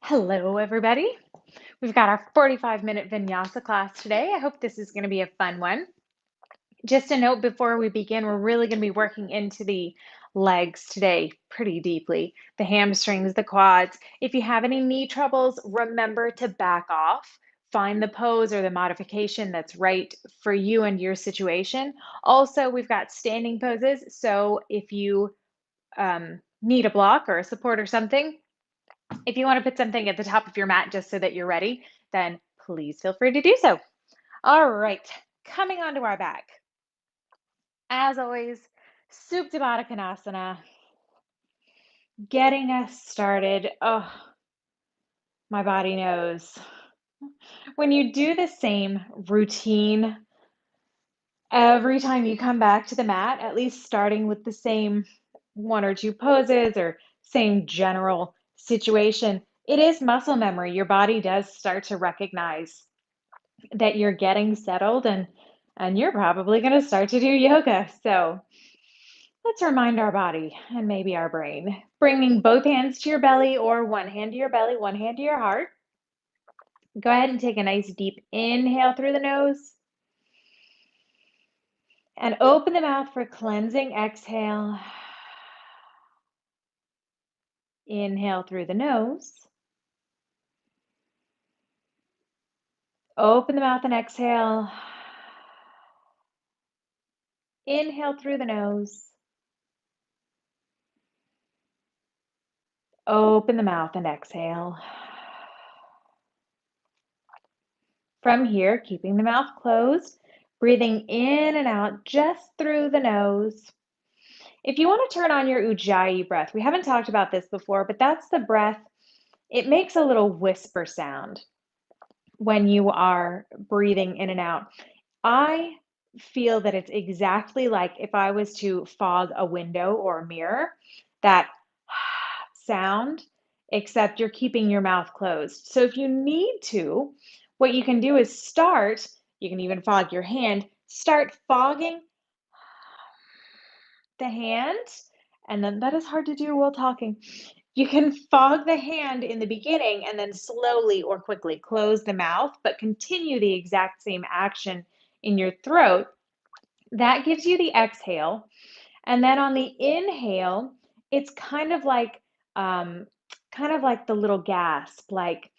Hello, everybody. We've got our 45-minute Vinyasa class today. I hope this is going to be a fun one. Just a note before we begin, we're really going to be working into the legs today pretty deeply, the hamstrings, the quads. If you have any knee troubles, remember to back off. Find the pose or the modification that's right for you and your situation. Also, we've got standing poses. So if you need a block or a support or something, if you want to put something at the top of your mat just so that you're ready, then please feel free to do so. All right, coming onto our back. As always, Supta Baddha Konasana, getting us started. Oh, my body knows. When you do the same routine every time you come back to the mat, at least starting with the same one or two poses or same general situation, it is muscle memory. Your body does start to recognize that you're getting settled and you're probably going to start to do yoga. So let's remind our body and maybe our brain, bringing both hands to your belly or one hand to your belly, one hand to your heart. Go ahead and take a nice deep inhale through the nose and open the mouth for cleansing exhale. Inhale through the nose. Open the mouth and exhale. Inhale through the nose. Open the mouth and exhale. From here, keeping the mouth closed, breathing in and out just through the nose. If you want to turn on your Ujjayi breath, we haven't talked about this before, but that's the breath. It makes a little whisper sound when you are breathing in and out. I feel that it's exactly like if I was to fog a window or a mirror, that sound, except you're keeping your mouth closed. So if you need to, what you can do is you can even fog your hand, start fogging the hand, and then that is hard to do while talking. You can fog the hand in the beginning and then slowly or quickly close the mouth, but continue the exact same action in your throat. That gives you the exhale. And then on the inhale, it's um, kind of like the little gasp, like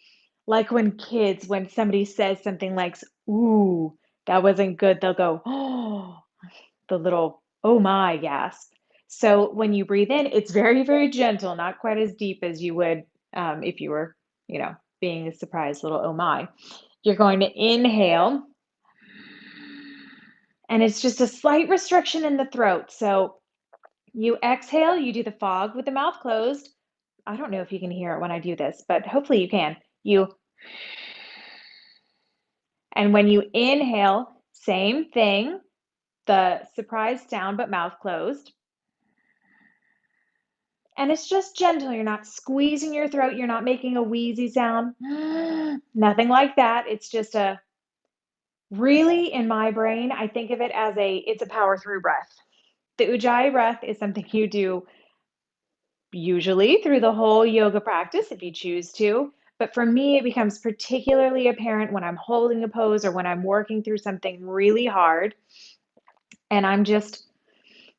when somebody says something like, "Ooh, that wasn't good," they'll go, "Oh," the little "oh my" gasp. So when you breathe in, it's very, very gentle, not quite as deep as you would if you were, being a surprised little "oh my." You're going to inhale, and it's just a slight restriction in the throat. So you exhale, you do the fog with the mouth closed. I don't know if you can hear it when I do this, but hopefully you can. And when you inhale, same thing, the surprise sound, but mouth closed. And it's just gentle. You're not squeezing your throat. You're not making a wheezy sound. Nothing like that. It's just really, in my brain, I think of it as it's a power through breath. The Ujjayi breath is something you do usually through the whole yoga practice if you choose to. But for me, it becomes particularly apparent when I'm holding a pose or when I'm working through something really hard and I'm just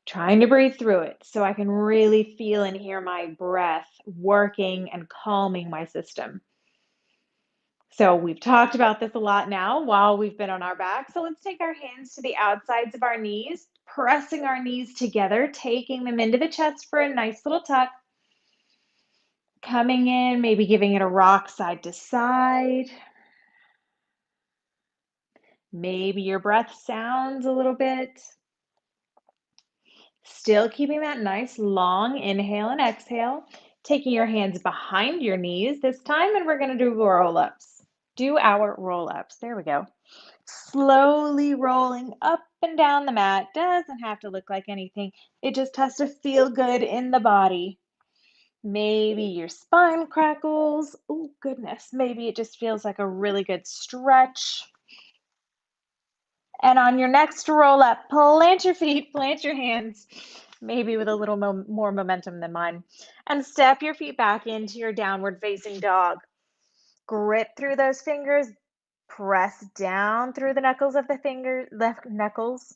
trying to breathe through it so I can really feel and hear my breath working and calming my system. So we've talked about this a lot now while we've been on our back. So let's take our hands to the outsides of our knees, pressing our knees together, taking them into the chest for a nice little tuck. Coming in, maybe giving it a rock side to side. Maybe your breath sounds a little bit. Still keeping that nice long inhale and exhale. Taking your hands behind your knees this time, and we're going to do roll-ups. Do our roll-ups. There we go. Slowly rolling up and down the mat. Doesn't have to look like anything. It just has to feel good in the body. Maybe your spine crackles. Oh, goodness. Maybe it just feels like a really good stretch. And on your next roll up, plant your feet, plant your hands, maybe with a little more momentum than mine, and step your feet back into your downward facing dog. Grip through those fingers, press down through the knuckles of the finger, left knuckles,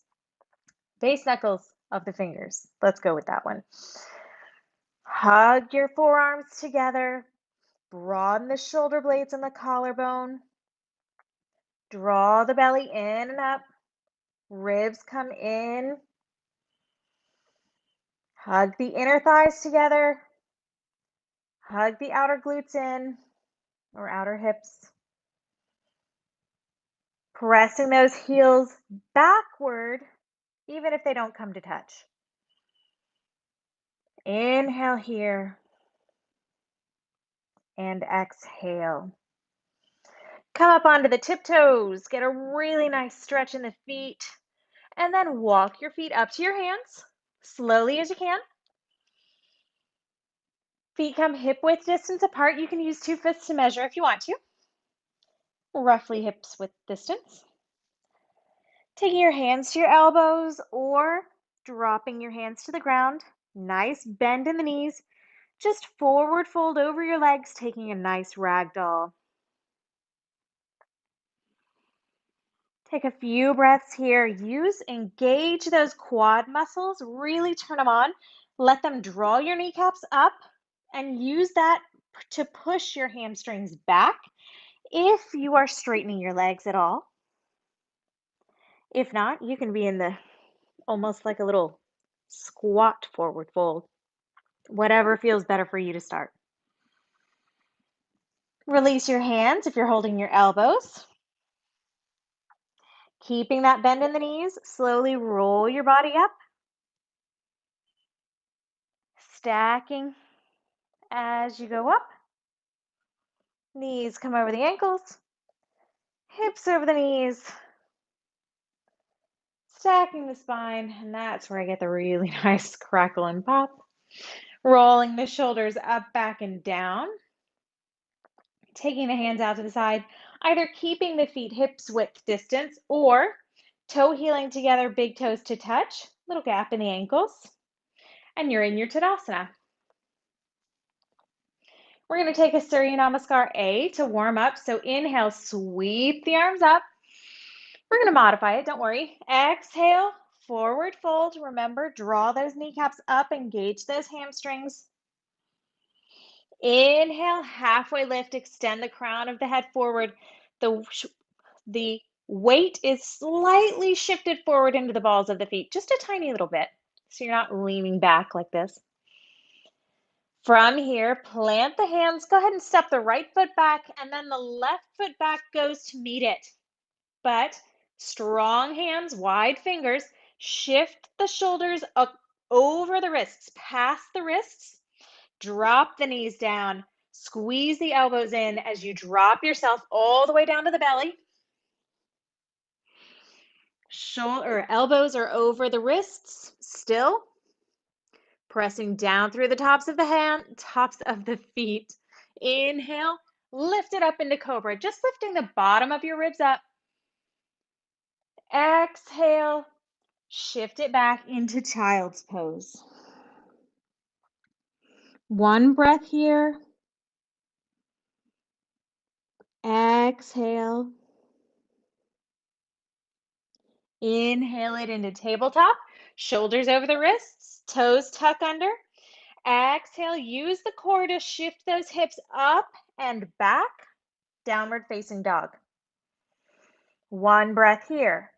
base knuckles of the fingers. Let's go with that one. Hug your forearms together, broaden the shoulder blades and the collarbone. Draw the belly in and up, ribs come in. Hug the inner thighs together. Hug the outer glutes in, or outer hips. Pressing those heels backward, even if they don't come to touch. Inhale here and exhale. Come up onto the tiptoes. Get a really nice stretch in the feet. And then walk your feet up to your hands, slowly as you can. Feet come hip width distance apart. You can use 2 fists to measure if you want to. Roughly hips width distance. Taking your hands to your elbows or dropping your hands to the ground. Nice bend in the knees. Just forward fold over your legs, taking a nice ragdoll. Take a few breaths here. Engage those quad muscles, really turn them on. Let them draw your kneecaps up and use that to push your hamstrings back if you are straightening your legs at all. If not, you can be in the almost like a little squat forward fold. Whatever feels better for you to start. Release your hands if you're holding your elbows. Keeping that bend in the knees, slowly roll your body up. Stacking as you go up. Knees come over the ankles. Hips over the knees. Stacking the spine, and that's where I get the really nice crackle and pop. Rolling the shoulders up, back, and down. Taking the hands out to the side, either keeping the feet hips width distance or toe heeling together, big toes to touch, little gap in the ankles, and you're in your Tadasana. We're going to take a Surya Namaskar A to warm up. So inhale, sweep the arms up. We're going to modify it, don't worry. Exhale, forward fold. Remember, draw those kneecaps up, engage those hamstrings. Inhale, halfway lift, extend the crown of the head forward. The weight is slightly shifted forward into the balls of the feet, just a tiny little bit. So you're not leaning back like this. From here, plant the hands. Go ahead and step the right foot back, and then the left foot back goes to meet it. But strong hands, wide fingers, shift the shoulders up over the wrists, past the wrists. Drop the knees down. Squeeze the elbows in as you drop yourself all the way down to the belly. Elbows are over the wrists still. Pressing down through the tops of the feet. Inhale, lift it up into cobra, just lifting the bottom of your ribs up. Exhale, shift it back into child's pose. One breath here. Exhale. Inhale it into tabletop. Shoulders over the wrists, toes tuck under. Exhale, use the core to shift those hips up and back. Downward facing dog. One breath here.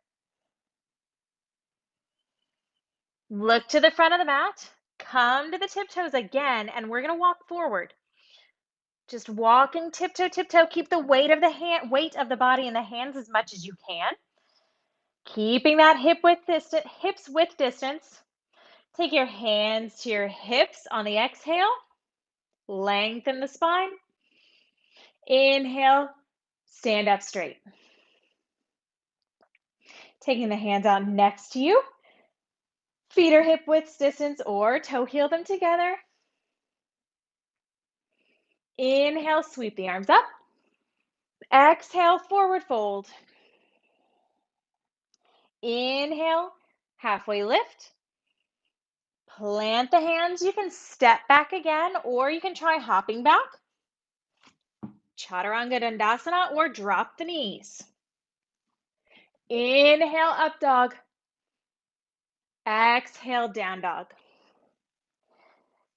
Look to the front of the mat. Come to the tiptoes again, and we're going to walk forward. Just walking tiptoe, tiptoe. Keep the weight of the body in the hands as much as you can. Keeping that hips width distance. Take your hands to your hips on the exhale. Lengthen the spine. Inhale, stand up straight. Taking the hands out next to you. Feet are hip width distance or toe heel them together. Inhale, sweep the arms up. Exhale, forward fold. Inhale, halfway lift. Plant the hands. You can step back again, or you can try hopping back. Chaturanga Dandasana or drop the knees. Inhale, up dog. Exhale, down dog.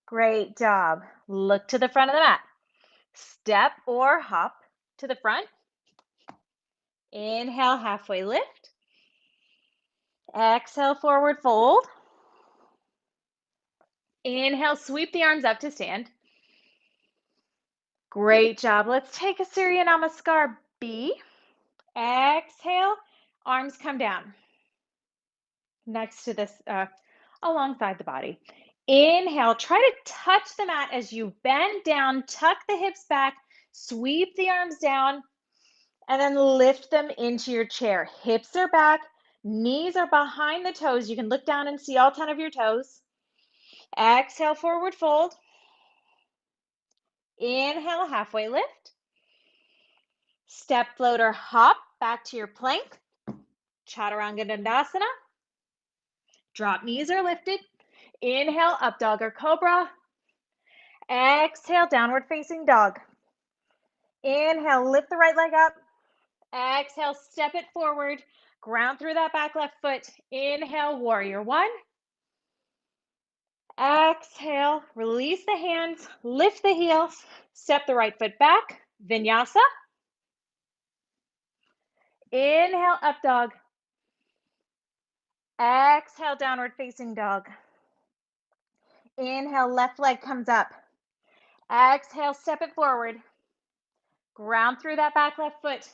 Great job. Look to the front of the mat. Step or hop to the front. Inhale, halfway lift. Exhale, forward fold. Inhale, sweep the arms up to stand. Great job. Let's take a Surya Namaskar B. Exhale, arms come down. Next to this, alongside the body. Inhale, try to touch the mat as you bend down, tuck the hips back, sweep the arms down, and then lift them into your chair. Hips are back, knees are behind the toes. You can look down and see all 10 of your toes. Exhale, forward fold. Inhale, halfway lift. Step, floater, hop back to your plank. Chaturanga Dandasana. Drop knees are lifted. Inhale, up dog or cobra. Exhale, downward facing dog. Inhale, lift the right leg up. Exhale, step it forward. Ground through that back left foot. Inhale, warrior one. Exhale, release the hands, lift the heels, step the right foot back. Vinyasa. Inhale, up dog. Exhale, downward facing dog. Inhale, left leg comes up. Exhale, step it forward. Ground through that back left foot.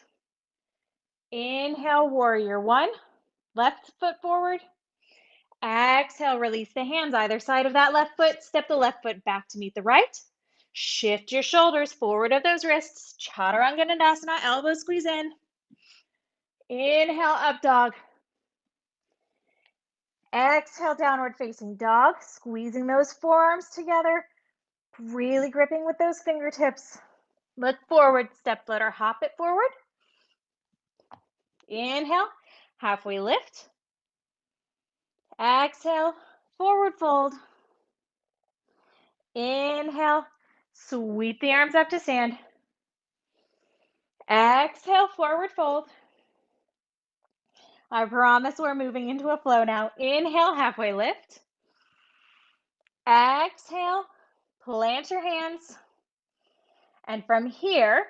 Inhale, warrior one. Left foot forward. Exhale, release the hands either side of that left foot. Step the left foot back to meet the right. Shift your shoulders forward of those wrists. Chaturanga Dandasana, elbows squeeze in. Inhale, up dog. Exhale, downward facing dog. Squeezing those forearms together. Really gripping with those fingertips. Look forward, step floater, hop it forward. Inhale, halfway lift. Exhale, forward fold. Inhale, sweep the arms up to stand. Exhale, forward fold. I promise we're moving into a flow now. Inhale, halfway lift. Exhale, plant your hands. And from here,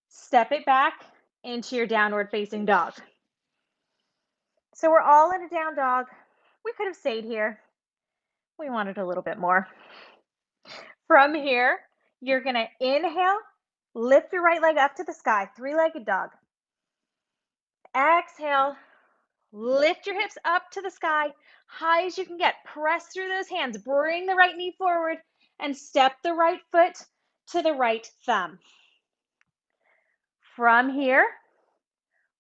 step it back into your downward facing dog. So we're all in a down dog. We could have stayed here. We wanted a little bit more. From here, you're going to inhale, lift your right leg up to the sky, three-legged dog. Exhale, lift your hips up to the sky, high as you can get. Press through those hands, bring the right knee forward, and step the right foot to the right thumb. From here,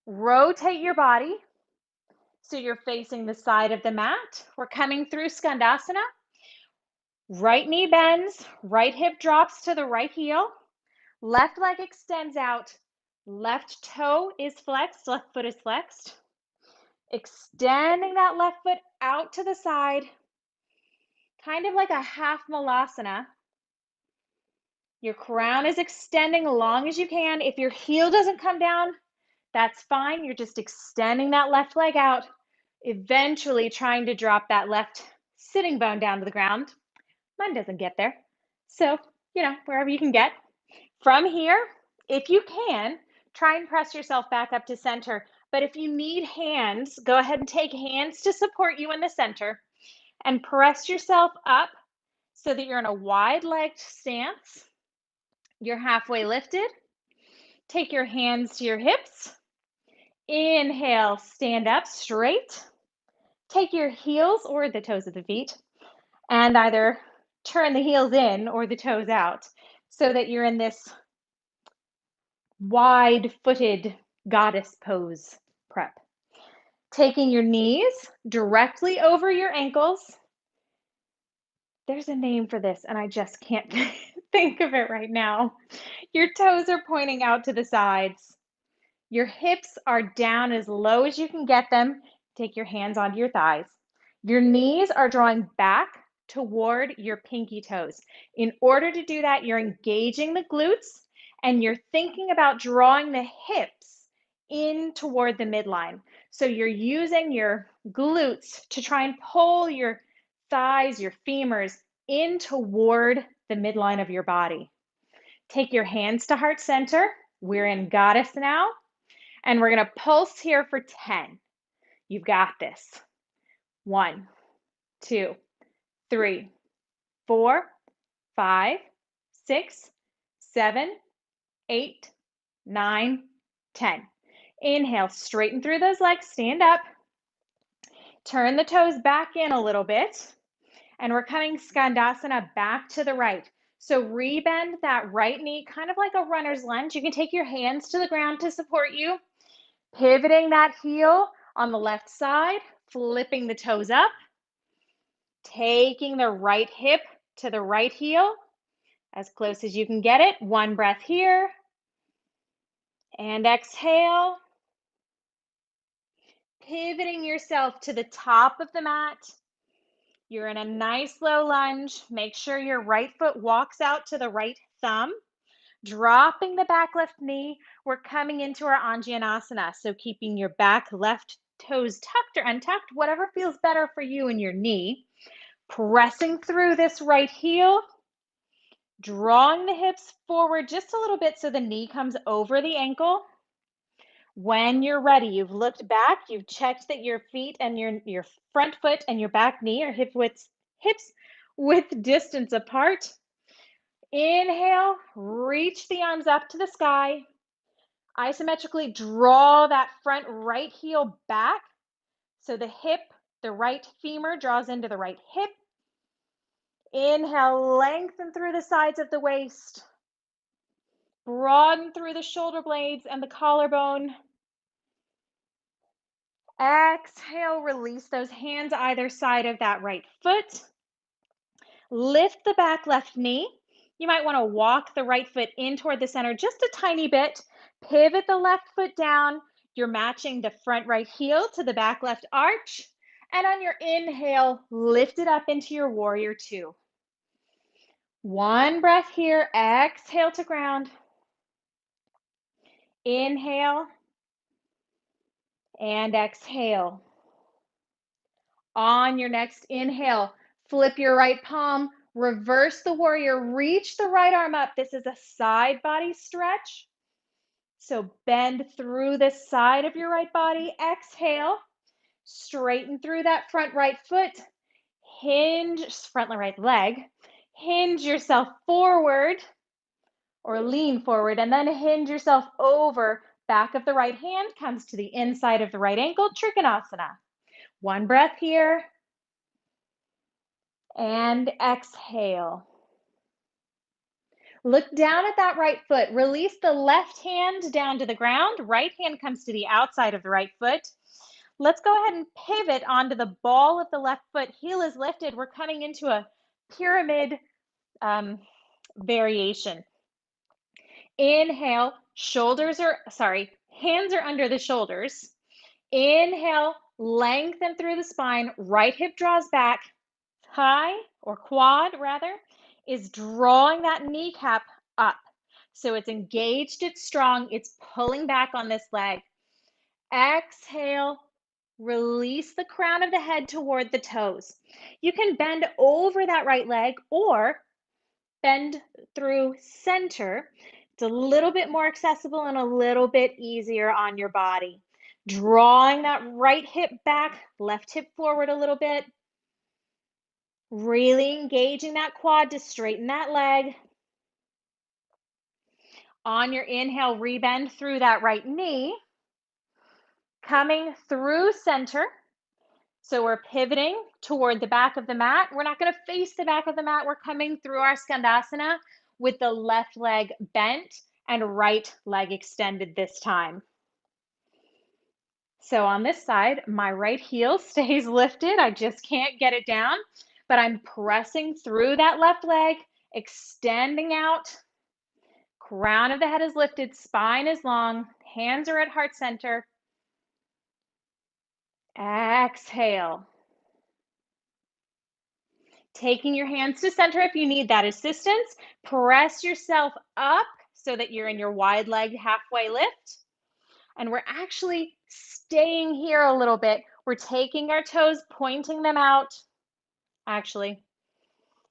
rotate your body so you're facing the side of the mat. We're coming through Skandasana. Right knee bends, right hip drops to the right heel. Left leg extends out. Left toe is flexed, left foot is flexed. Extending that left foot out to the side, kind of like a half malasana. Your crown is extending long as you can. If your heel doesn't come down, that's fine. You're just extending that left leg out, eventually trying to drop that left sitting bone down to the ground. Mine doesn't get there. So, wherever you can get. From here, if you can, try and press yourself back up to center. But if you need hands, go ahead and take hands to support you in the center and press yourself up so that you're in a wide-legged stance. You're halfway lifted. Take your hands to your hips. Inhale, stand up straight. Take your heels or the toes of the feet and either turn the heels in or the toes out so that you're in this wide-footed goddess pose prep. Taking your knees directly over your ankles. There's a name for this, and I just can't think of it right now. Your toes are pointing out to the sides. Your hips are down as low as you can get them. Take your hands onto your thighs. Your knees are drawing back toward your pinky toes. In order to do that, you're engaging the glutes and you're thinking about drawing the hips in toward the midline. So you're using your glutes to try and pull your thighs, your femurs in toward the midline of your body. Take your hands to heart center. We're in goddess now, and we're going to pulse here for 10. You've got this. 1, 2, 3, 4, 5, 6, 7, 8, 9, 10. Inhale, straighten through those legs, stand up. Turn the toes back in a little bit. And we're coming Skandasana back to the right. So rebend that right knee, kind of like a runner's lunge. You can take your hands to the ground to support you. Pivoting that heel on the left side, flipping the toes up. Taking the right hip to the right heel, as close as you can get it. One breath here. And exhale. Pivoting yourself to the top of the mat. You're in a nice low lunge. Make sure your right foot walks out to the right thumb. Dropping the back left knee. We're coming into our Anjaneyasana. So keeping your back left toes tucked or untucked, whatever feels better for you and your knee. Pressing through this right heel. Drawing the hips forward just a little bit so the knee comes over the ankle. When you're ready, you've looked back, you've checked that your feet and your front foot and your back knee are hips width distance apart. Inhale, reach the arms up to the sky. Isometrically draw that front right heel back. So the right femur draws into the right hip. Inhale, lengthen through the sides of the waist. Broaden through the shoulder blades and the collarbone. Exhale, release those hands either side of that right foot. Lift the back left knee. You might want to walk the right foot in toward the center just a tiny bit. Pivot the left foot down. You're matching the front right heel to the back left arch. And on your inhale, lift it up into your warrior two. One breath here. Exhale to ground. Inhale and exhale. On your next inhale, flip your right palm, reverse the warrior, reach the right arm up. This is a side body stretch. So bend through the side of your right body. Exhale, straighten through that front right foot. Hinge, front right leg. Hinge yourself forward or lean forward and then hinge yourself over. Back of the right hand comes to the inside of the right ankle, Trikonasana. One breath here. And exhale. Look down at that right foot. Release the left hand down to the ground. Right hand comes to the outside of the right foot. Let's go ahead and pivot onto the ball of the left foot. Heel is lifted. We're coming into a pyramid variation. Inhale, hands are under the shoulders. Inhale, lengthen through the spine. Right hip draws back. Thigh or quad rather is drawing that kneecap up. So it's engaged, it's strong, it's pulling back on this leg. Exhale, release the crown of the head toward the toes. You can bend over that right leg or bend through center. It's a little bit more accessible and a little bit easier on your body. Drawing that right hip back, left hip forward a little bit. Really engaging that quad to straighten that leg. On your inhale, rebend through that right knee. Coming through center. So we're pivoting toward the back of the mat. We're not going to face the back of the mat. We're coming through our Skandasana with the left leg bent and right leg extended this time. So on this side, my right heel stays lifted. I just can't get it down, but I'm pressing through that left leg, extending out. Crown of the head is lifted, spine is long, hands are at heart center. Exhale. Taking your hands to center if you need that assistance. Press yourself up so that you're in your wide leg halfway lift. And we're actually staying here a little bit. We're taking our toes, pointing them out. Actually,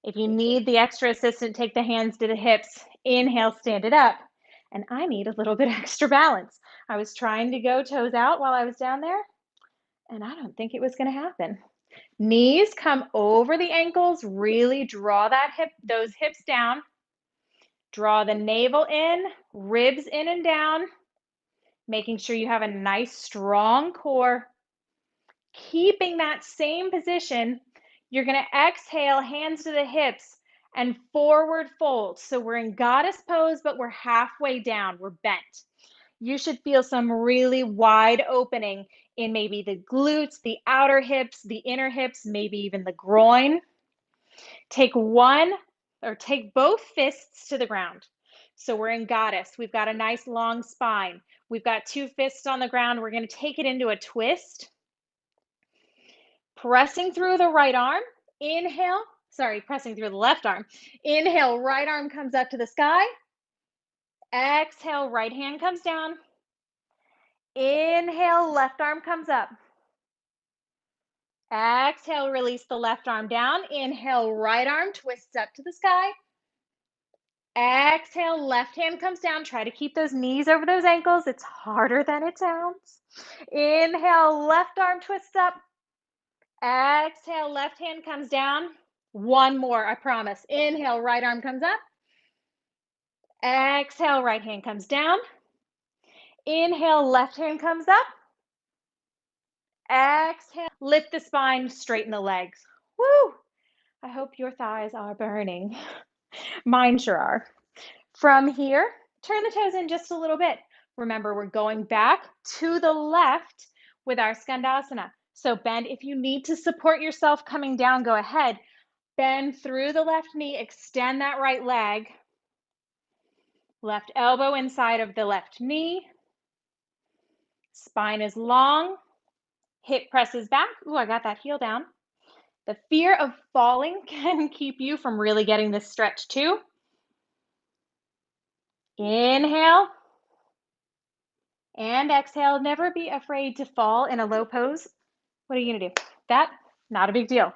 if you need the extra assistant, take the hands to the hips. Inhale, stand it up. And I need a little bit extra balance. I was trying to go toes out while I was down there, and I don't think it was going to happen. Knees come over the ankles. Really draw those hips down. Draw the navel in, ribs in and down, making sure you have a nice strong core. Keeping that same position, you're going to exhale, hands to the hips, and forward fold. So we're in goddess pose, but we're halfway down. We're bent. You should feel some really wide opening in maybe the glutes, the outer hips, the inner hips, maybe even the groin. Take both fists to the ground. So we're in goddess. We've got a nice long spine. We've got two fists on the ground. We're going to take it into a twist. Pressing through the right arm. Pressing through the left arm. Inhale, right arm comes up to the sky. Exhale, right hand comes down. Inhale, left arm comes up. Exhale, release the left arm down. Inhale, right arm twists up to the sky. Exhale, left hand comes down. Try to keep those knees over those ankles. It's harder than it sounds. Inhale, left arm twists up. Exhale, left hand comes down. One more, I promise. Inhale, right arm comes up. Exhale, right hand comes down. Inhale, left hand comes up. Exhale, lift the spine, straighten the legs. Woo! I hope your thighs are burning. Mine sure are. From here, turn the toes in just a little bit. Remember, we're going back to the left with our skandasana. So bend. If you need to support yourself coming down, go ahead. Bend through the left knee, extend that right leg. Left elbow inside of the left knee. Spine is long. Hip presses back. Ooh, I got that heel down. The fear of falling can keep you from really getting this stretch too. Inhale and exhale. Never be afraid to fall in a low pose. What are you going to do? That, not a big deal.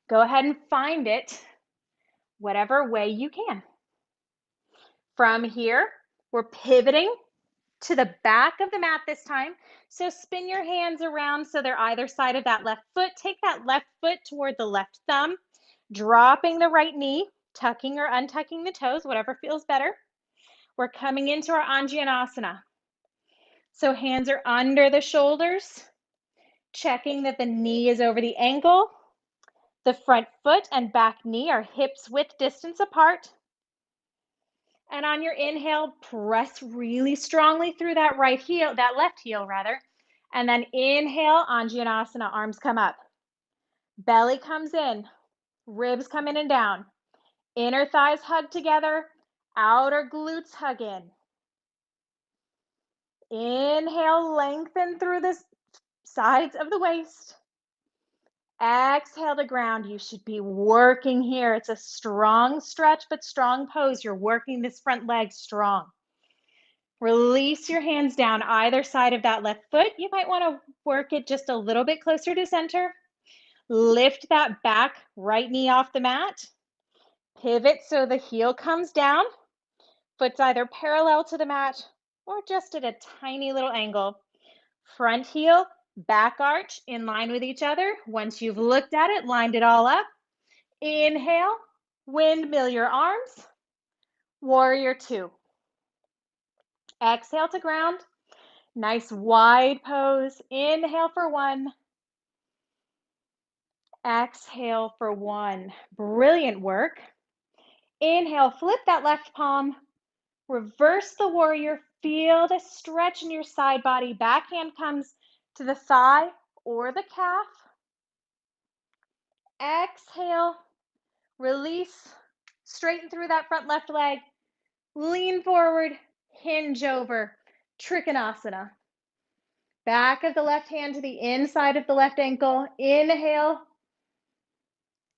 Go ahead and find it whatever way you can. From here, we're pivoting to the back of the mat this time. So spin your hands around so they're either side of that left foot. Take that left foot toward the left thumb, dropping the right knee, tucking or untucking the toes, whatever feels better. We're coming into our Anjaneyasana. So hands are under the shoulders, checking that the knee is over the ankle. The front foot and back knee are hips width distance apart. And on your inhale, press really strongly through that left heel rather. And then inhale, Anjaneyasana, arms come up. Belly comes in, ribs come in and down. Inner thighs hug together, outer glutes hug in. Inhale, lengthen through the sides of the waist. Exhale to ground. You should be working here. It's a strong stretch, but strong pose. You're working this front leg strong. Release your hands down either side of that left foot. You might want to work it just a little bit closer to center. Lift that back right knee off the mat. Pivot so the heel comes down. Foot's either parallel to the mat or just at a tiny little angle. Front heel, back arch in line with each other. Once you've looked at it, lined it all up. Inhale, windmill your arms. Warrior two. Exhale to ground. Nice wide pose. Inhale for one. Exhale for one. Brilliant work. Inhale, flip that left palm. Reverse the warrior. Feel the stretch in your side body. Back hand comes to the thigh or the calf. Exhale, release, straighten through that front left leg. Lean forward, hinge over, Trikonasana. Back of the left hand to the inside of the left ankle. Inhale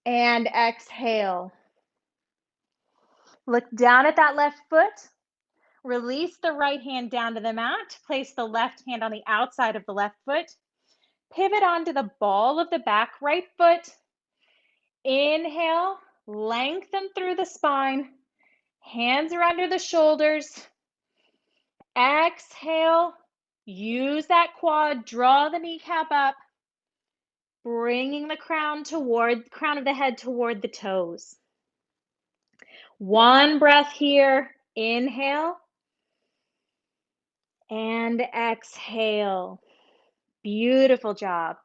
and exhale. Look down at that left foot. Release the right hand down to the mat. Place the left hand on the outside of the left foot. Pivot onto the ball of the back right foot. Inhale, lengthen through the spine. Hands are under the shoulders. Exhale, use that quad, draw the kneecap up, bringing the crown of the head toward the toes. One breath here. Inhale and exhale. Beautiful job.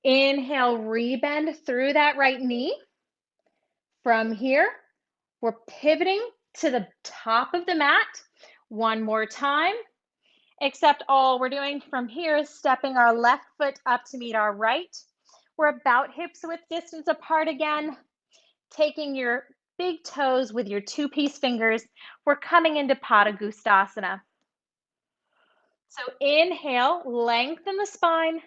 Inhale, rebend through that right knee. From here, we're pivoting to the top of the mat. One more time. Except all we're doing from here is stepping our left foot up to meet our right. We're about hips width distance apart again. Taking your big toes with your two-piece fingers, we're coming into Padangusthasana. So inhale, lengthen the spine.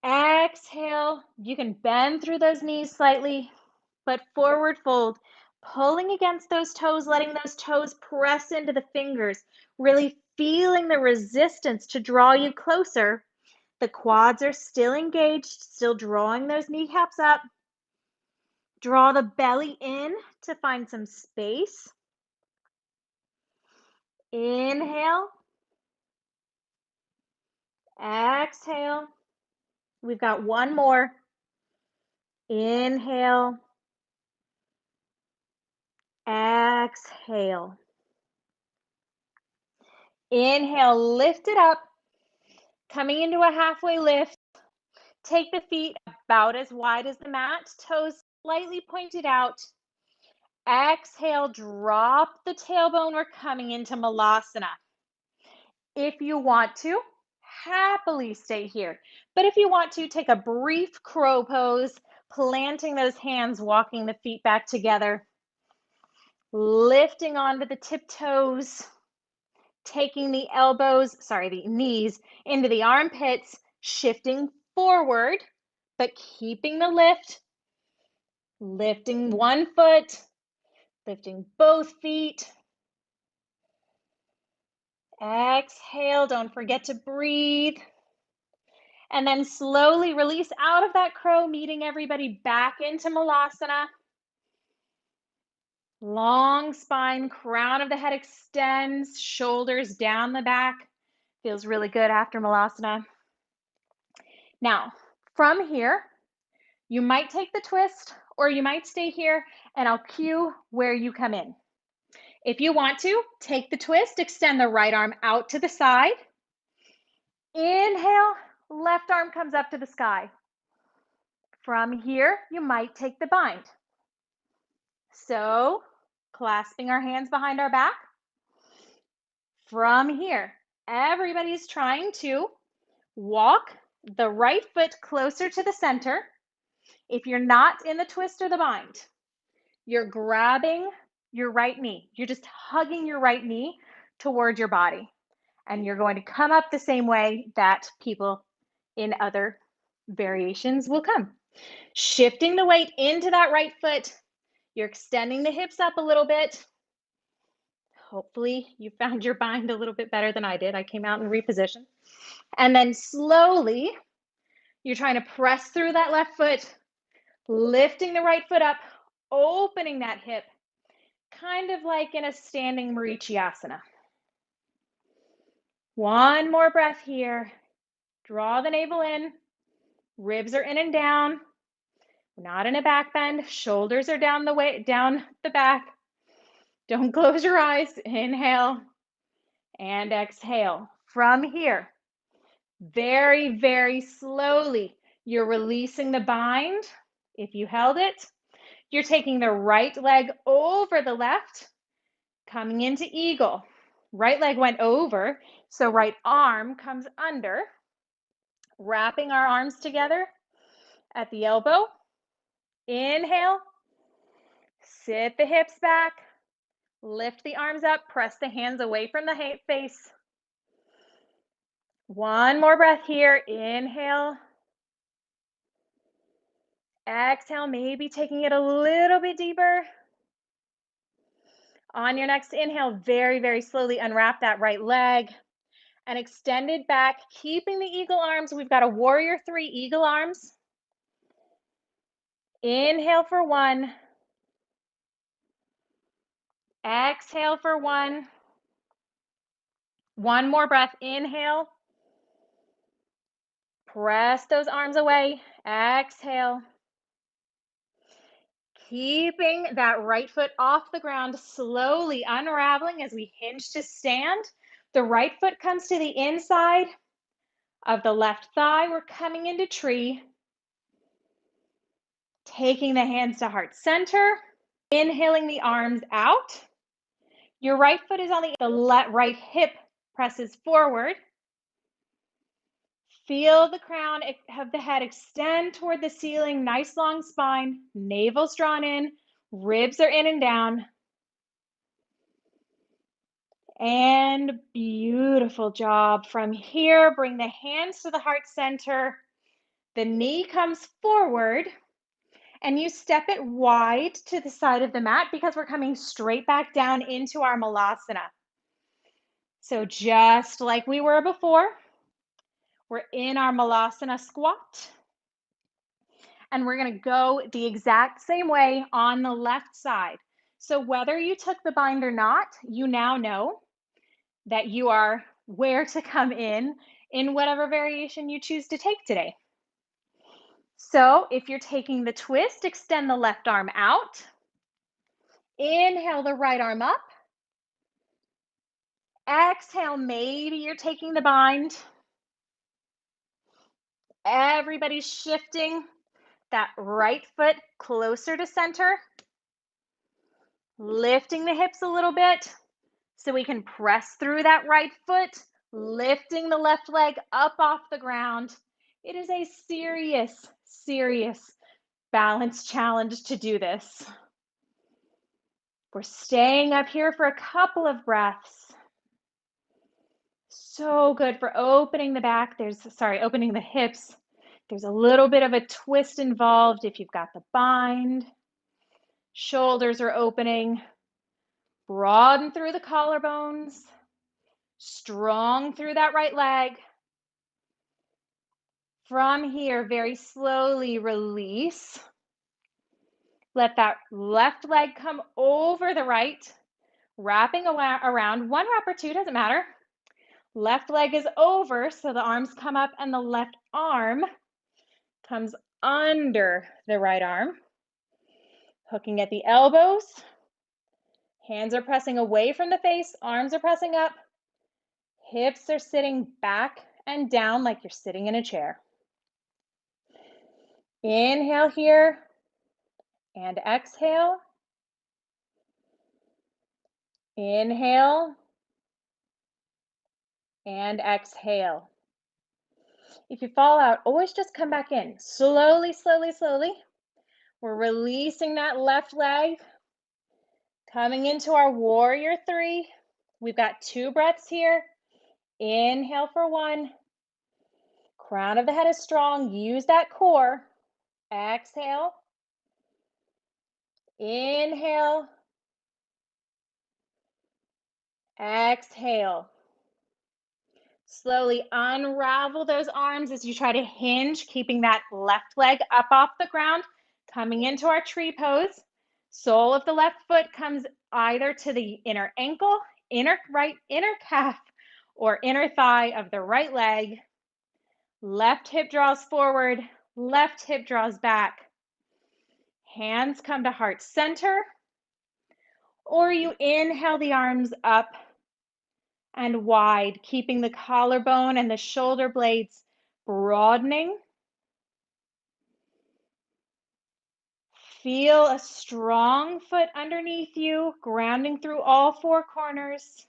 Exhale, you can bend through those knees slightly, but forward fold, pulling against those toes, letting those toes press into the fingers, really feeling the resistance to draw you closer. The quads are still engaged, still drawing those kneecaps up. Draw the belly in to find some space. Inhale. Exhale. We've got one more. Inhale. Exhale. Inhale, lift it up. Coming into a halfway lift. Take the feet about as wide as the mat, toes slightly pointed out. Exhale, drop the tailbone. We're coming into Malasana. If you want to, happily stay here. But if you want to, take a brief crow pose, planting those hands, walking the feet back together, lifting onto the tiptoes, taking the knees into the armpits, shifting forward, but keeping the lift, lifting one foot, lifting both feet. Exhale, don't forget to breathe. And then slowly release out of that crow, meeting everybody back into Malasana. Long spine, crown of the head extends, shoulders down the back. Feels really good after Malasana. Now, from here, you might take the twist or you might stay here and I'll cue where you come in. If you want to, take the twist, extend the right arm out to the side. Inhale, left arm comes up to the sky. From here, you might take the bind. So, clasping our hands behind our back. From here, everybody's trying to walk the right foot closer to the center. If you're not in the twist or the bind, you're grabbing your right knee. You're just hugging your right knee toward your body. And you're going to come up the same way that people in other variations will come. Shifting the weight into that right foot. You're extending the hips up a little bit. Hopefully you found your bind a little bit better than I did. I came out and repositioned. And then slowly, you're trying to press through that left foot, lifting the right foot up, opening that hip, kind of like in a standing Marichyasana. One more breath here. Draw the navel in. Ribs are in and down. Not in a back bend. Shoulders are down the back. Don't close your eyes. Inhale and exhale. From here, very, very slowly, you're releasing the bind. If you held it, you're taking the right leg over the left, coming into eagle. Right leg went over, so right arm comes under. Wrapping our arms together at the elbow. Inhale. Sit the hips back. Lift the arms up. Press the hands away from the face. One more breath here. Inhale. Exhale, maybe taking it a little bit deeper. On your next inhale, very, very slowly unwrap that right leg and extend it back, keeping the eagle arms. We've got a warrior three, eagle arms. Inhale for one. Exhale for one. One more breath. Inhale. Press those arms away. Exhale. Keeping that right foot off the ground, slowly unraveling as we hinge to stand. The right foot comes to the inside of the left thigh. We're coming into tree. Taking the hands to heart center. Inhaling the arms out. Your right foot is on the right hip presses forward. Feel the crown of the head extend toward the ceiling. Nice long spine. Navel's drawn in. Ribs are in and down. And beautiful job. From here, bring the hands to the heart center. The knee comes forward. And you step it wide to the side of the mat because we're coming straight back down into our malasana. So just like we were before, we're in our malasana squat. And we're going to go the exact same way on the left side. So whether you took the bind or not, you now know that you are where to come in whatever variation you choose to take today. So if you're taking the twist, extend the left arm out. Inhale the right arm up. Exhale, maybe you're taking the bind. Everybody's shifting that right foot closer to center. Lifting the hips a little bit so we can press through that right foot. Lifting the left leg up off the ground. It is a serious, serious balance challenge to do this. We're staying up here for a couple of breaths. So good for opening the back. Opening the hips. There's a little bit of a twist involved if you've got the bind. Shoulders are opening. Broaden through the collarbones. Strong through that right leg. From here, very slowly release. Let that left leg come over the right, wrapping around. One wrap or two, doesn't matter. Left leg is over, so the arms come up and the left arm comes under the right arm. Hooking at the elbows. Hands are pressing away from the face, arms are pressing up. Hips are sitting back and down like you're sitting in a chair. Inhale here and exhale. Inhale and exhale. If you fall out, always just come back in. Slowly, slowly, slowly. We're releasing that left leg. Coming into our warrior three. We've got 2 breaths here. Inhale for 1. Crown of the head is strong. Use that core. Exhale. Inhale. Exhale. Slowly unravel those arms as you try to hinge, keeping that left leg up off the ground, coming into our tree pose. Sole of the left foot comes either to the inner ankle, inner calf, or inner thigh of the right leg. Left hip draws forward, left hip draws back. Hands come to heart center, or you inhale the arms up and wide, keeping the collarbone and the shoulder blades broadening. Feel a strong foot underneath you, grounding through all 4 corners.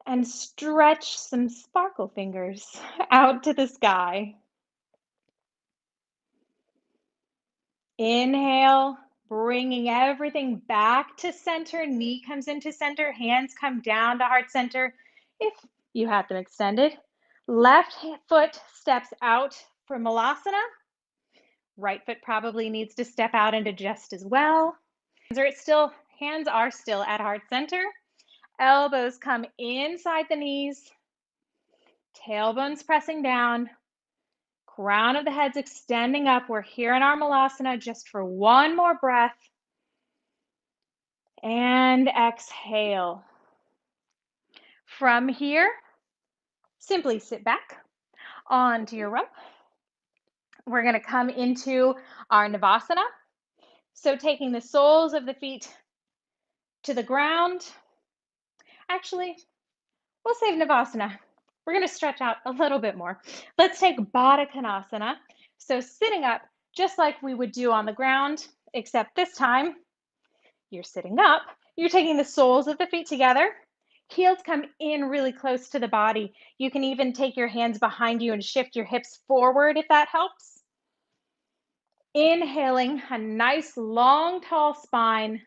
And stretch some sparkle fingers out to the sky. Inhale, bringing everything back to center. Knee comes into center, hands come down to heart center if you have them extended. Left foot steps out for Malasana. Right foot probably needs to step out and adjust as well. Hands are still at heart center. Elbows come inside the knees, tailbones pressing down, crown of the head's extending up. We're here in our malasana just for one more breath. And exhale. From here, simply sit back onto your rump. We're going to come into our Navasana. So taking the soles of the feet to the ground. Actually, we'll save Navasana. We're going to stretch out a little bit more. Let's take Baddha Konasana. So sitting up just like we would do on the ground, except this time you're sitting up. You're taking the soles of the feet together. Heels come in really close to the body. You can even take your hands behind you and shift your hips forward if that helps. Inhaling a nice long tall spine.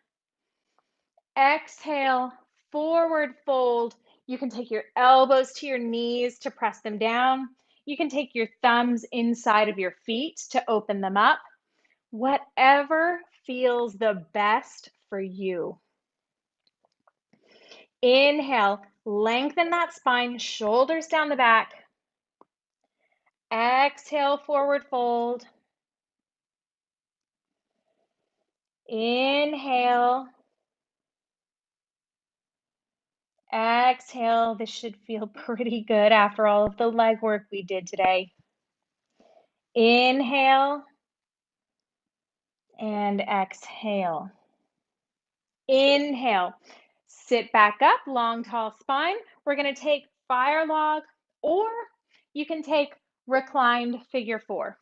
Exhale, forward fold. You can take your elbows to your knees to press them down. You can take your thumbs inside of your feet to open them up. Whatever feels the best for you. Inhale, lengthen that spine, shoulders down the back. Exhale, forward fold. Inhale. Exhale. This should feel pretty good after all of the leg work we did today. Inhale and exhale. Inhale. Sit back up, long, tall spine. We're going to take fire log, or you can take reclined figure four.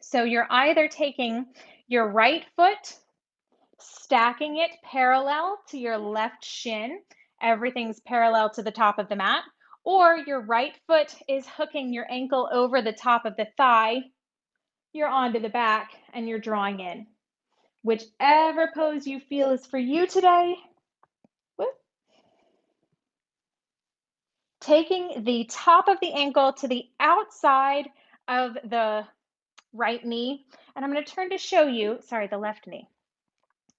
So you're either taking your right foot, stacking it parallel to your left shin. Everything's parallel to the top of the mat. Or your right foot is hooking your ankle over the top of the thigh. You're onto the back and you're drawing in. Whichever pose you feel is for you today. Whoop. Taking the top of the ankle to the outside of the right knee. And I'm going to turn to show you, sorry, the left knee.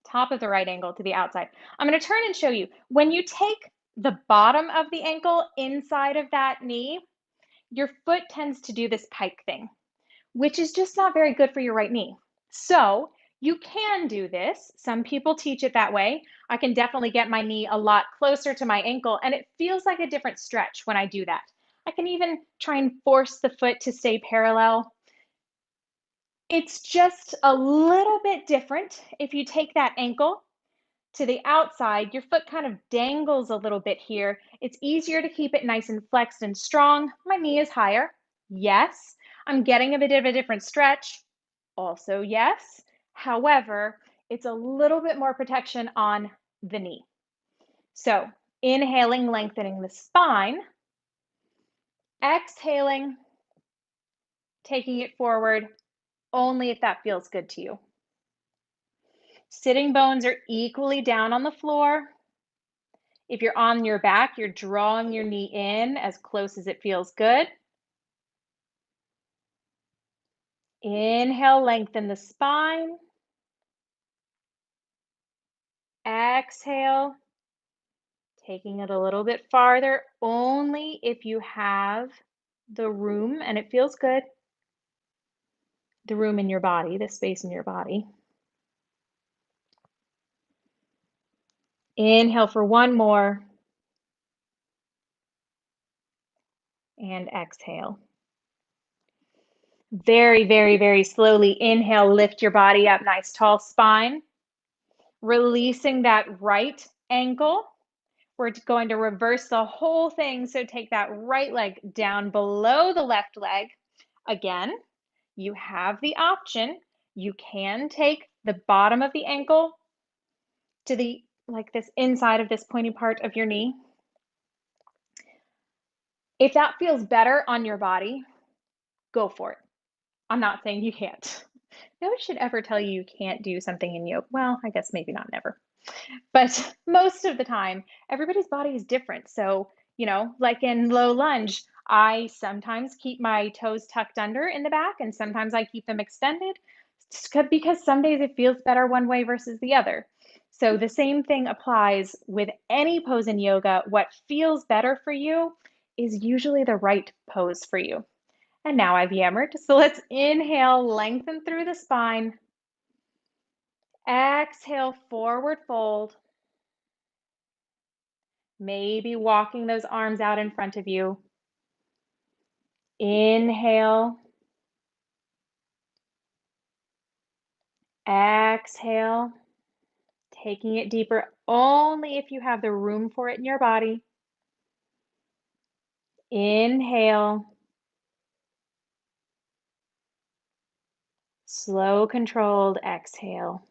Top of the right ankle to the outside. I'm going to turn and show you. When you take the bottom of the ankle inside of that knee, your foot tends to do this pike thing, which is just not very good for your right knee. So you can do this. Some people teach it that way. I can definitely get my knee a lot closer to my ankle, and it feels like a different stretch when I do that. I can even try and force the foot to stay parallel. It's just a little bit different if you take that ankle to the outside, your foot kind of dangles a little bit here. It's easier to keep it nice and flexed and strong. My knee is higher. Yes. I'm getting a bit of a different stretch. Also, yes. However, it's a little bit more protection on the knee. So, inhaling, lengthening the spine. Exhaling, taking it forward, only if that feels good to you. Sitting bones are equally down on the floor. If you're on your back, you're drawing your knee in as close as it feels good. Inhale, lengthen the spine. Exhale, taking it a little bit farther, only if you have the room and it feels good. The room in your body, the space in your body. Inhale for one more. And exhale. Very, very, very slowly inhale, lift your body up, nice tall spine. Releasing that right ankle. We're going to reverse the whole thing. So take that right leg down below the left leg. Again, you have the option. You can take the bottom of the ankle to the, like this inside of this pointy part of your knee. If that feels better on your body, go for it. I'm not saying you can't. No one should ever tell you can't do something in yoga. Well, I guess maybe not never. But most of the time, everybody's body is different. So, like in low lunge, I sometimes keep my toes tucked under in the back, and sometimes I keep them extended because some days it feels better one way versus the other. So the same thing applies with any pose in yoga. What feels better for you is usually the right pose for you. And now I've yammered. So let's inhale, lengthen through the spine. Exhale, forward fold. Maybe walking those arms out in front of you. Inhale. Exhale. Taking it deeper only if you have the room for it in your body. Inhale. Slow, controlled exhale.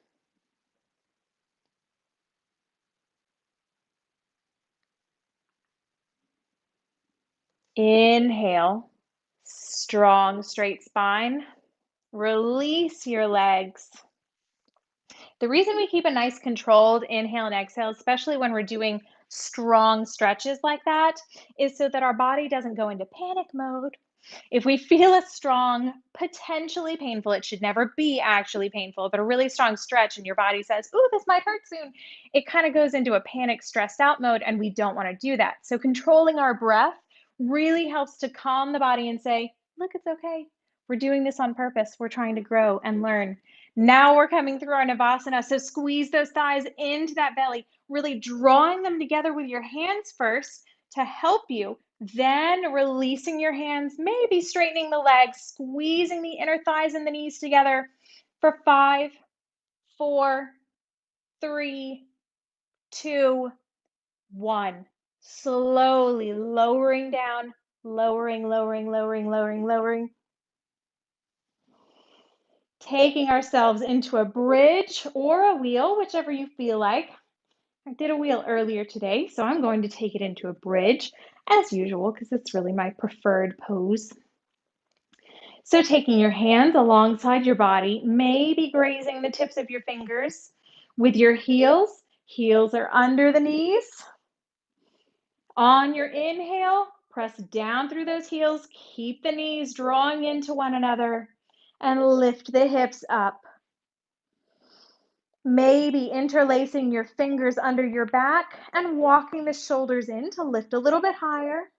Inhale. Strong, straight spine. Release your legs. The reason we keep a nice controlled inhale and exhale, especially when we're doing strong stretches like that, is so that our body doesn't go into panic mode. If we feel a strong, potentially painful, it should never be actually painful, but a really strong stretch and your body says, "Ooh, this might hurt soon," it kind of goes into a panic, stressed out mode, and we don't want to do that. So controlling our breath really helps to calm the body and say, "Look, it's okay. We're doing this on purpose. We're trying to grow and learn." Now we're coming through our Navasana. So squeeze those thighs into that belly, really drawing them together with your hands first to help you. Then releasing your hands, maybe straightening the legs, squeezing the inner thighs and the knees together for 5, 4, 3, 2, 1. Slowly lowering down, lowering, lowering, lowering, lowering, lowering. Taking ourselves into a bridge or a wheel, whichever you feel like. I did a wheel earlier today, so I'm going to take it into a bridge as usual because it's really my preferred pose. So taking your hands alongside your body, maybe grazing the tips of your fingers with your heels. Heels are under the knees. On your inhale, press down through those heels. Keep the knees drawing into one another and lift the hips up. Maybe interlacing your fingers under your back and walking the shoulders in to lift a little bit higher.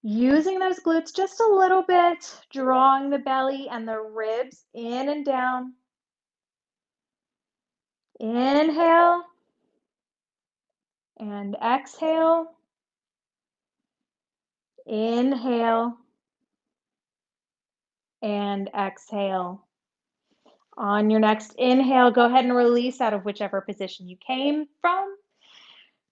Using those glutes just a little bit, drawing the belly and the ribs in and down. Inhale and exhale. Inhale and exhale. On your next inhale, go ahead and release out of whichever position you came from.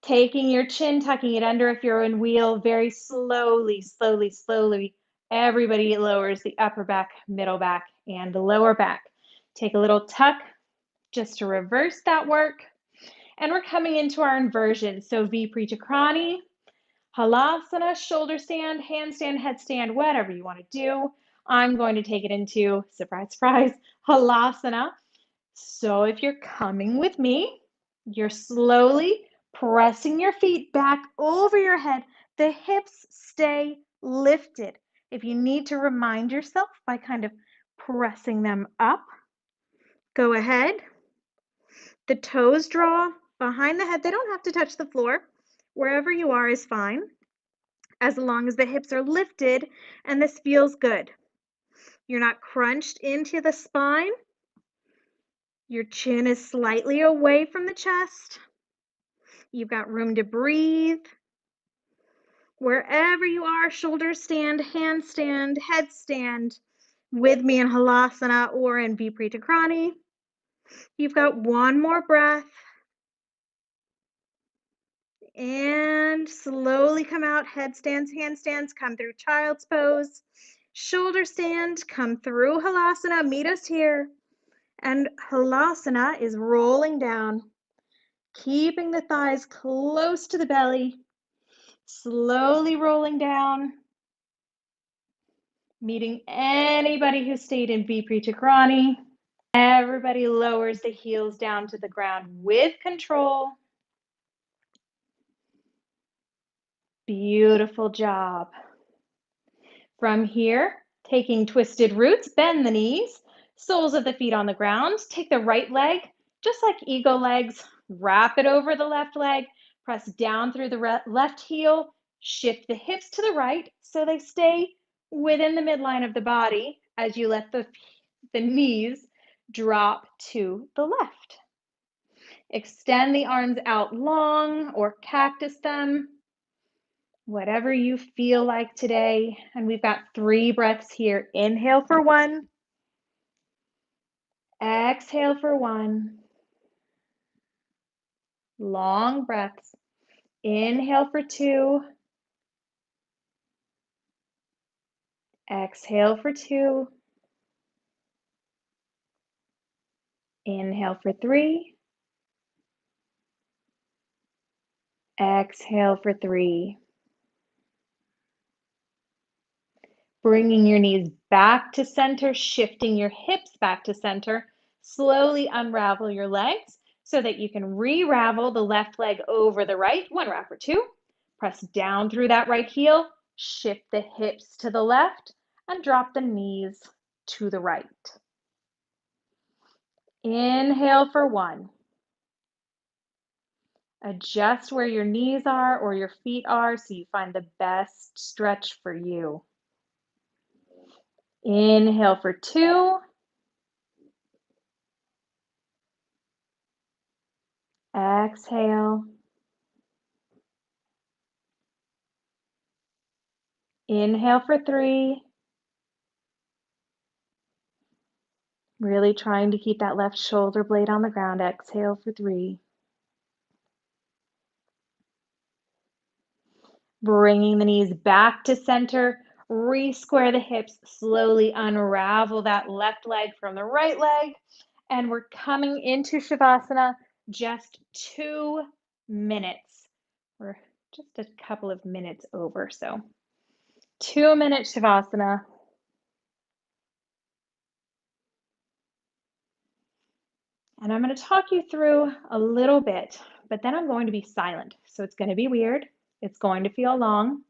Taking your chin, tucking it under if you're in wheel, very slowly, slowly, slowly. Everybody lowers the upper back, middle back, and the lower back. Take a little tuck just to reverse that work. And we're coming into our inversion. So Vipritakrani, Halasana, shoulder stand, handstand, headstand, whatever you want to do. I'm going to take it into, surprise, surprise, Halasana. So if you're coming with me, you're slowly pressing your feet back over your head. The hips stay lifted. If you need to remind yourself by kind of pressing them up, go ahead. The toes draw behind the head. They don't have to touch the floor. Wherever you are is fine, as long as the hips are lifted and this feels good. You're not crunched into the spine. Your chin is slightly away from the chest. You've got room to breathe. Wherever you are, shoulder stand, handstand, headstand, with me in Halasana or in Vipritakrani. You've got one more breath. And slowly come out, headstands, handstands, come through child's pose. Shoulder stand, come through Halasana, meet us here. And Halasana is rolling down, keeping the thighs close to the belly, slowly rolling down, meeting anybody who stayed in Vipritakrani. Everybody lowers the heels down to the ground with control. Beautiful job. From here, taking twisted roots, bend the knees, soles of the feet on the ground. Take the right leg Just like eagle legs, wrap it over the left leg, press down through the left heel, shift the hips to the right so they stay within the midline of the body as you let the knees drop to the left. Extend the arms out long or cactus them, whatever you feel like today. And we've got 3 breaths here. Inhale for 1, exhale for 1. Long breaths. Inhale for 2, exhale for 2, inhale for 3, exhale for 3. Bringing your knees back to center, shifting your hips back to center. Slowly unravel your legs so that you can re-ravel the left leg over the right. 1 wrap or 2. Press down through that right heel, shift the hips to the left, and drop the knees to the right. Inhale for 1. Adjust where your knees are or your feet are so you find the best stretch for you. Inhale for 2. Exhale. Inhale for 3. Really trying to keep that left shoulder blade on the ground. Exhale for 3. Bringing the knees back to center. Re-square the hips. Slowly unravel that left leg from the right leg. And we're coming into Shavasana. Just 2 minutes. We're just a couple of minutes over. So 2-minute Shavasana. And I'm going to talk you through a little bit, but then I'm going to be silent. So it's going to be weird. It's going to feel long,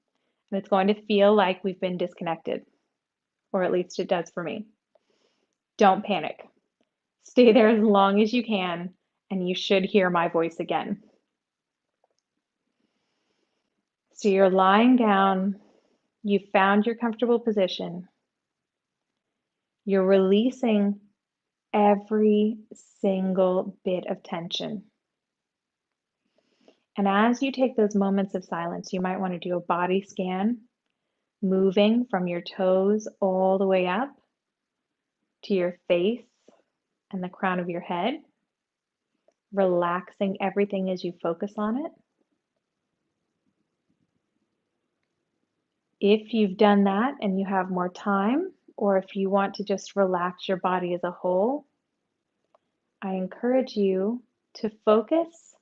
and it's going to feel like we've been disconnected, or at least it does for me. Don't panic. Stay there as long as you can, and you should hear my voice again. So you're lying down. You've found your comfortable position. You're releasing every single bit of tension. And as you take those moments of silence, you might want to do a body scan, moving from your toes all the way up to your face and the crown of your head, relaxing everything as you focus on it. If you've done that and you have more time, or if you want to just relax your body as a whole, I encourage you to focus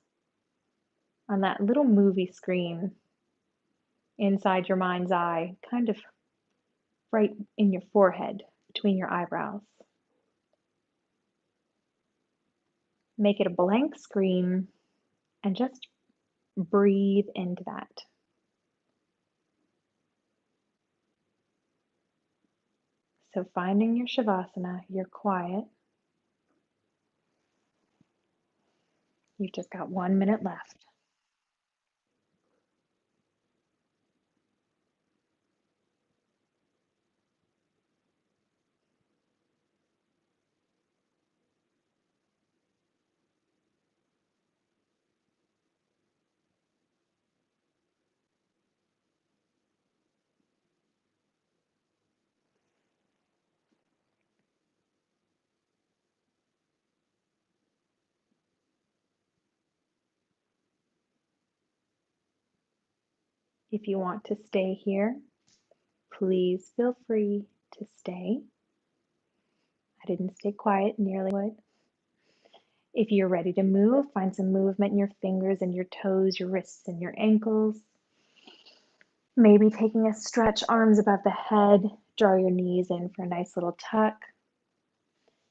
on that little movie screen inside your mind's eye, kind of right in your forehead, between your eyebrows. Make it a blank screen and just breathe into that. So finding your Shavasana, you're quiet. You've just got 1 minute left. If you want to stay here, please feel free to stay. I didn't stay quiet, nearly would. If you're ready to move, find some movement in your fingers and your toes, your wrists and your ankles. Maybe taking a stretch, arms above the head, draw your knees in for a nice little tuck.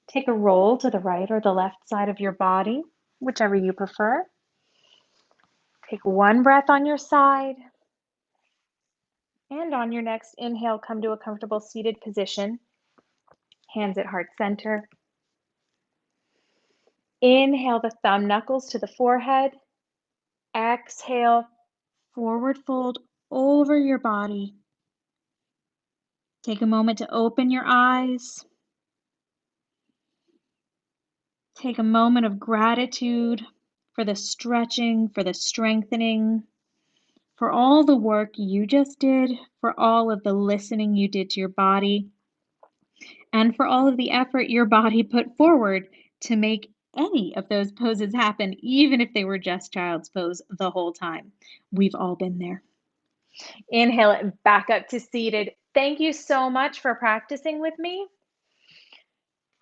Take a roll to the right or the left side of your body, whichever you prefer. Take 1 breath on your side. And on your next inhale, come to a comfortable seated position. Hands at heart center. Inhale the thumb knuckles to the forehead. Exhale, forward fold over your body. Take a moment to open your eyes. Take a moment of gratitude for the stretching, for the strengthening, for all the work you just did, for all of the listening you did to your body, and for all of the effort your body put forward to make any of those poses happen, even if they were just child's pose the whole time. We've all been there. Inhale it back up to seated. Thank you so much for practicing with me.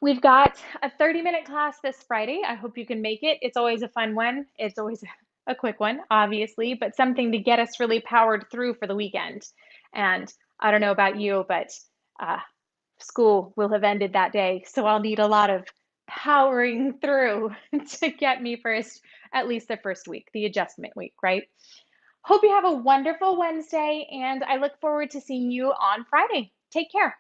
We've got a 30-minute class this Friday. I hope you can make it. It's always a fun one. It's always a quick one, obviously, but something to get us really powered through for the weekend. And I don't know about you, but school will have ended that day. So I'll need a lot of powering through to get me first, at least the first week, the adjustment week, right? Hope you have a wonderful Wednesday, and I look forward to seeing you on Friday. Take care.